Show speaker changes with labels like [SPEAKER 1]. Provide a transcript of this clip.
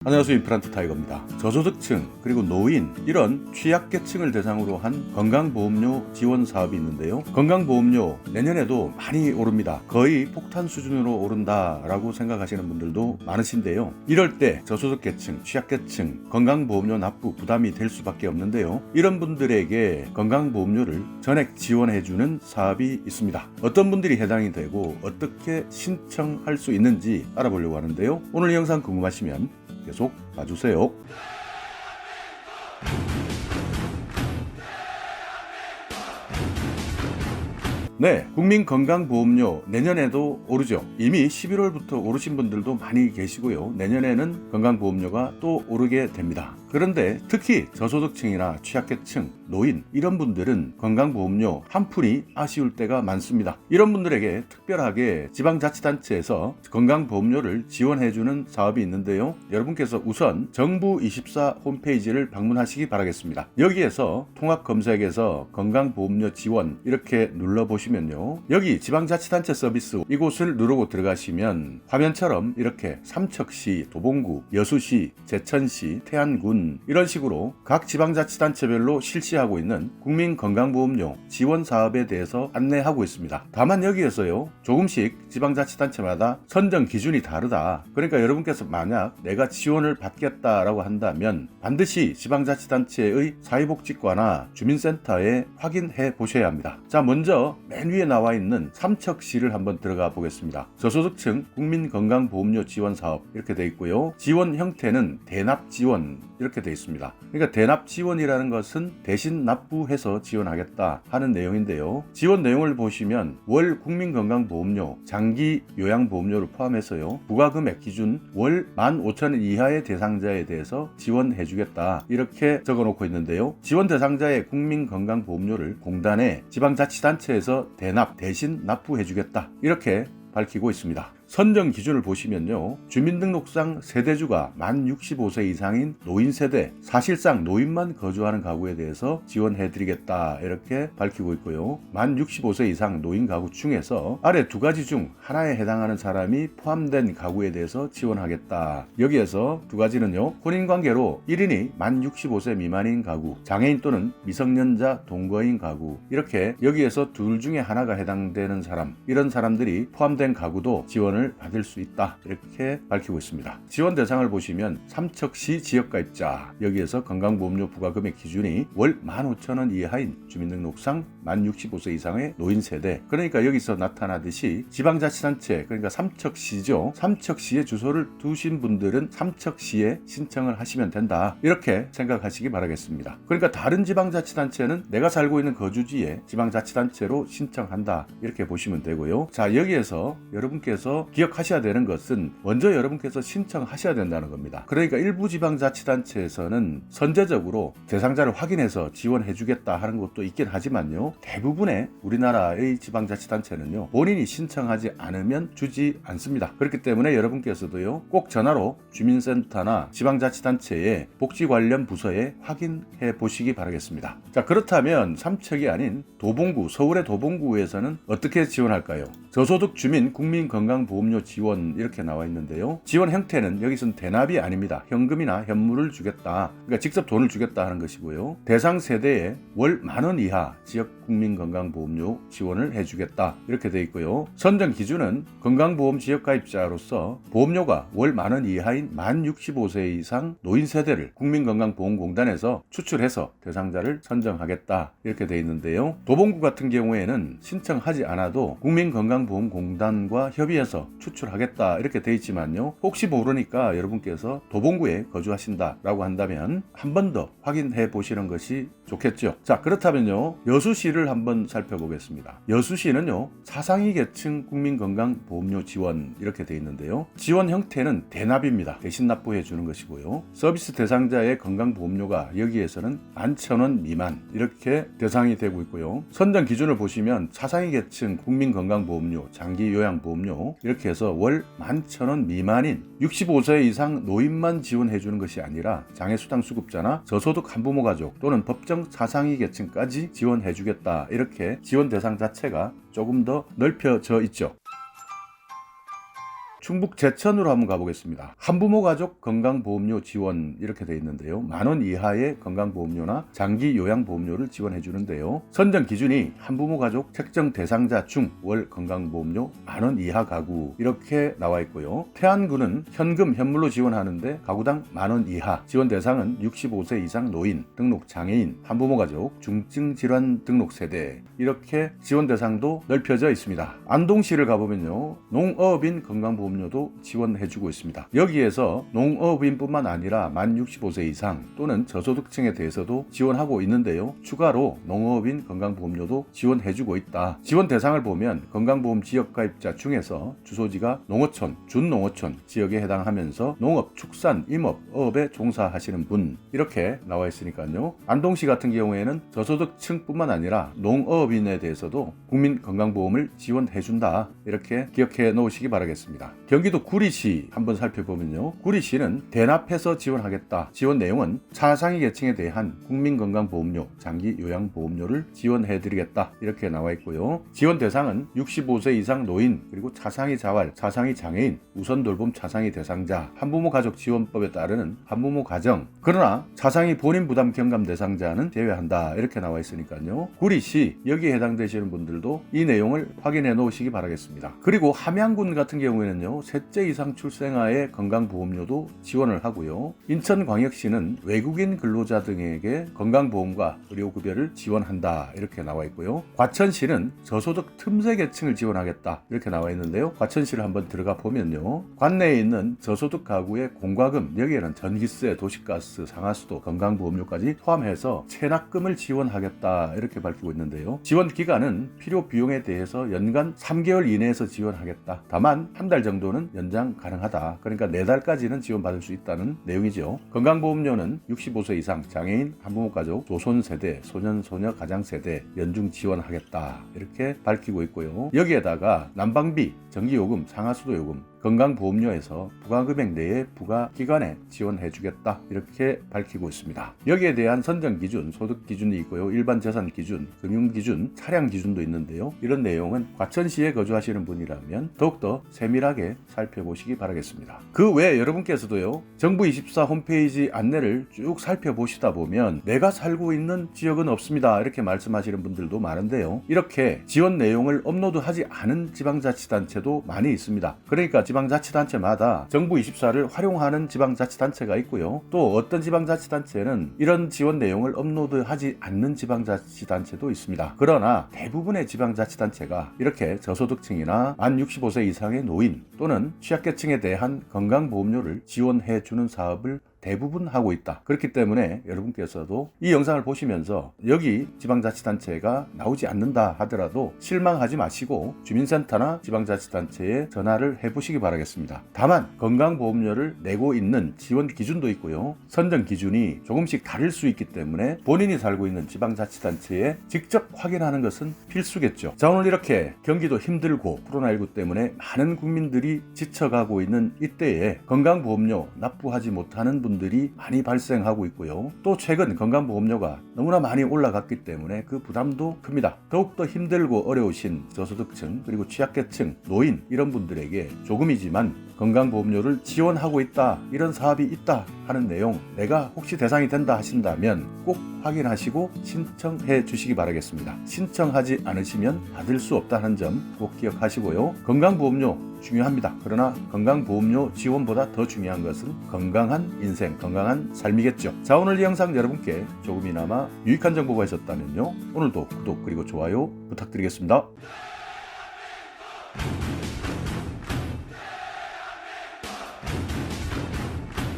[SPEAKER 1] 안녕하세요. 임플란트 타이거입니다. 저소득층 그리고 노인 이런 취약계층을 대상으로 한 건강보험료 지원 사업이 있는데요. 건강보험료 내년에도 많이 오릅니다. 거의 폭탄 수준으로 오른다라고 생각하시는 분들도 많으신데요. 이럴 때 저소득계층, 취약계층 건강보험료 납부 부담이 될 수밖에 없는데요. 이런 분들에게 건강보험료를 전액 지원해주는 사업이 있습니다. 어떤 분들이 해당이 되고 어떻게 신청할 수 있는지 알아보려고 하는데요. 오늘 이 영상 궁금하시면 계속 봐주세요. 네, 국민건강보험료 내년에도 오르죠. 이미 11월부터 오르신 분들도 많이 계시고요. 내년에는 건강보험료가 또 오르게 됩니다. 그런데 특히 저소득층이나 취약계층, 노인 이런 분들은 건강보험료 한 푼이 아쉬울 때가 많습니다. 이런 분들에게 특별하게 지방자치단체에서 건강보험료를 지원해주는 사업이 있는데요. 여러분께서 우선 정부24 홈페이지를 방문하시기 바라겠습니다. 여기에서 통합검색에서 건강보험료 지원 이렇게 눌러보시면요. 여기 지방자치단체 서비스 이곳을 누르고 들어가시면 화면처럼 이렇게 삼척시, 도봉구, 여수시, 제천시, 태안군 이런 식으로 각 지방자치단체별로 실시하고 있는 국민건강보험료 지원 사업에 대해서 안내하고 있습니다. 다만 여기에서요 조금씩 지방자치단체마다 선정 기준이 다르다. 그러니까 여러분께서 만약 내가 지원을 받겠다라고 한다면 반드시 지방자치단체의 사회복지과나 주민센터에 확인해 보셔야 합니다. 자, 먼저 맨 위에 나와 있는 삼척시를 한번 들어가 보겠습니다. 저소득층 국민건강보험료 지원 사업 이렇게 되어 있고요. 지원 형태는 대납지원 이렇게 되어 있습니다. 그러니까 대납지원이라는 것은 대신 납부해서 지원하겠다 하는 내용인데요. 지원 내용을 보시면 월 국민건강보험료, 장기요양보험료를 포함해서요. 부과금액 기준 월 15,000원 이하의 대상자에 대해서 지원해주겠다 이렇게 적어놓고 있는데요. 지원 대상자의 국민건강보험료를 공단에 지방자치단체에서 대납 대신 납부해주겠다 이렇게 밝히고 있습니다. 선정 기준을 보시면요. 주민등록상 세대주가 만 65세 이상인 노인 세대, 사실상 노인만 거주하는 가구에 대해서 지원해드리겠다 이렇게 밝히고 있고요. 만 65세 이상 노인 가구 중에서 아래 두 가지 중 하나에 해당하는 사람이 포함된 가구에 대해서 지원하겠다. 여기에서 두 가지는요. 혼인관계로 1인이 만 65세 미만인 가구, 장애인 또는 미성년자 동거인 가구 이렇게 여기에서 둘 중에 하나가 해당되는 사람, 이런 사람들이 포함된 가구도 지원을 받을 수 있다 이렇게 밝히고 있습니다. 지원 대상을 보시면 삼척시 지역가입자 여기에서 건강보험료 부과금액 기준이 월 15,000원 이하인 주민등록상 만 65세 이상의 노인 세대, 그러니까 여기서 나타나듯이 지방자치단체 그러니까 삼척시죠. 삼척시에 주소를 두신 분들은 삼척시에 신청을 하시면 된다 이렇게 생각하시기 바라겠습니다. 그러니까 다른 지방자치단체는 내가 살고 있는 거주지에 지방자치단체로 신청한다 이렇게 보시면 되고요. 자, 여기에서 여러분께서 기억하셔야 되는 것은 먼저 여러분께서 신청하셔야 된다는 겁니다. 그러니까 일부 지방자치단체에서는 선제적으로 대상자를 확인해서 지원해주겠다 하는 것도 있긴 하지만요. 대부분의 우리나라의 지방자치단체는요. 본인이 신청하지 않으면 주지 않습니다. 그렇기 때문에 여러분께서도요. 꼭 전화로 주민센터나 지방자치단체의 복지 관련 부서에 확인해 보시기 바라겠습니다. 자, 그렇다면 삼척이 아닌 도봉구, 서울의 도봉구에서는 어떻게 지원할까요? 저소득 주민 국민건강보험료 지원 이렇게 나와 있는데요. 지원 형태는 여기서는 대납이 아닙니다. 현금이나 현물을 주겠다. 그러니까 직접 돈을 주겠다 하는 것이고요. 대상 세대에 월 10,000원 이하 지역 국민건강보험료 지원을 해주겠다 이렇게 되어 있고요. 선정 기준은 건강보험 지역가입자로서 보험료가 월 10,000원 이하인 만 65세 이상 노인 세대를 국민건강보험공단에서 추출해서 대상자를 선정하겠다 이렇게 되어 있는데요. 도봉구 같은 경우에는 신청하지 않아도 국민건강보험공단과 협의해서 추출하겠다 이렇게 되어 있지만요. 혹시 모르니까 여러분께서 도봉구에 거주하신다라고 한다면 한 번 더 확인해 보시는 것이 좋겠죠. 자, 그렇다면요. 여수시를 한번 살펴보겠습니다. 여수시는요. 사상위 계층 국민건강보험료 지원 이렇게 되어 있는데요. 지원 형태는 대납입니다. 대신 납부해 주는 것이고요. 서비스 대상자의 건강보험료가 여기에서는 11,000원 미만 이렇게 대상이 되고 있고요. 선정 기준을 보시면 사상위 계층 국민건강보험료, 장기요양보험료 이렇게 해서 월 11,000원 미만인 65세 이상 노인만 지원해 주는 것이 아니라 장애수당 수급자나 저소득 한부모 가족 또는 법정 사상위 계층까지 지원해 주겠다 이렇게 지원 대상 자체가 조금 더 넓혀져 있죠. 충북 제천으로 한번 가보겠습니다. 한부모 가족 건강보험료 지원 이렇게 돼 있는데요. 10,000원 이하의 건강보험료나 장기 요양보험료를 지원해 주는데요. 선정 기준이 한부모 가족 책정 대상자 중 월 건강보험료 10,000원 이하 가구 이렇게 나와 있고요. 태안군은 현금 현물로 지원하는데 가구당 10,000원 이하, 지원 대상은 65세 이상 노인, 등록 장애인, 한부모 가족, 중증 질환 등록 세대 이렇게 지원 대상도 넓혀져 있습니다. 안동시를 가보면요. 농업인 건강보험료도 지원해주고 있습니다. 여기에서 농업인뿐만 아니라 만 65세 이상 또는 저소득층에 대해서도 지원하고 있는데요. 추가로 농업인 건강보험료도 지원해주고 있다. 지원 대상을 보면 건강보험 지역가입자 중에서 주소지가 농어촌, 준농어촌 지역에 해당하면서 농업, 축산, 임업, 어업에 종사하시는 분 이렇게 나와 있으니까요. 안동시 같은 경우에는 저소득층뿐만 아니라 농업인에 대해서도 국민건강보험을 지원해준다. 이렇게 기억해 놓으시기 바라겠습니다. 경기도 구리시 한번 살펴보면요. 구리시는 대납해서 지원하겠다. 지원 내용은 차상위 계층에 대한 국민건강보험료, 장기 요양보험료를 지원해드리겠다. 이렇게 나와 있고요. 지원 대상은 65세 이상 노인, 그리고 차상위 자활, 차상위 장애인, 우선 돌봄 차상위 대상자, 한부모 가족 지원법에 따르는 한부모 가정, 그러나 차상위 본인 부담 경감 대상자는 제외한다. 이렇게 나와 있으니까요. 구리시 여기에 해당되시는 분들도 이 내용을 확인해 놓으시기 바라겠습니다. 그리고 함양군 같은 경우에는요. 셋째 이상 출생아의 건강보험료도 지원을 하고요. 인천광역시는 외국인 근로자 등에게 건강보험과 의료급여를 지원한다. 이렇게 나와 있고요. 과천시는 저소득 틈새 계층을 지원하겠다. 이렇게 나와 있는데요. 과천시를 한번 들어가 보면요. 관내에 있는 저소득 가구의 공과금, 여기에는 전기세, 도시가스, 상하수도, 건강보험료까지 포함해서 체납금을 지원하겠다. 이렇게 밝히고 있는데요. 지원 기간은 필요 비용에 대해서 연간 3개월 이내에서 지원하겠다. 다만 한 달 정도는 연장 가능하다. 그러니까 4달까지는 지원받을 수 있다는 내용이죠. 건강보험료는 65세 이상 장애인, 한부모 가족, 조손 세대, 소년, 소녀, 가장 세대 연중 지원하겠다. 이렇게 밝히고 있고요. 여기에다가 난방비, 전기요금, 상하수도 요금, 건강보험료에서 부과금액 내에 부과기간에 지원해주겠다. 이렇게 밝히고 있습니다. 여기에 대한 선정기준, 소득기준이 있고요. 일반 재산기준, 금융기준, 차량기준도 있는데요. 이런 내용은 과천시에 거주하시는 분이라면 더욱더 세밀하게 살펴보시기 바라겠습니다. 그 외에 여러분께서도요. 정부24 홈페이지 안내를 쭉 살펴보시다 보면 내가 살고 있는 지역은 없습니다. 이렇게 말씀하시는 분들도 많은데요. 이렇게 지원 내용을 업로드하지 않은 지방자치단체도 많이 있습니다. 그러니까 지방자치단체마다 정부24를 활용하는 지방자치단체가 있고요. 또 어떤 지방자치단체는 이런 지원 내용을 업로드하지 않는 지방자치단체도 있습니다. 그러나 대부분의 지방자치단체가 이렇게 저소득층이나 만 65세 이상의 노인 또는 취약계층에 대한 건강보험료를 지원해주는 사업을 대부분 하고 있다. 그렇기 때문에 여러분께서도 이 영상을 보시면서 여기 지방자치단체가 나오지 않는다 하더라도 실망하지 마시고 주민센터나 지방자치단체에 전화를 해보시기 바라겠습니다. 다만 건강보험료를 내고 있는 지원 기준도 있고요. 선정 기준이 조금씩 다를 수 있기 때문에 본인이 살고 있는 지방자치단체에 직접 확인하는 것은 필수겠죠. 자, 오늘 이렇게 경기도 힘들고 코로나19 때문에 많은 국민들이 지쳐가고 있는 이때에 건강보험료 납부하지 못하는 분들이 많이 발생하고 있고요. 또 최근 건강보험료가 너무나 많이 올라갔기 때문에 그 부담도 큽니다. 더욱더 힘들고 어려우신 저소득층 그리고 취약계층, 노인 이런 분들에게 조금이지만 건강보험료를 지원하고 있다, 이런 사업이 있다 하는 내용 내가 혹시 대상이 된다 하신다면 꼭 확인하시고 신청해 주시기 바라겠습니다. 신청하지 않으시면 받을 수 없다는 점 꼭 기억하시고요. 건강보험료 중요합니다. 그러나 건강보험료 지원보다 더 중요한 것은 건강한 인생, 건강한 삶이겠죠. 자, 오늘 이 영상 여러분께 조금이나마 유익한 정보가 있었다면요. 오늘도 구독 그리고 좋아요 부탁드리겠습니다.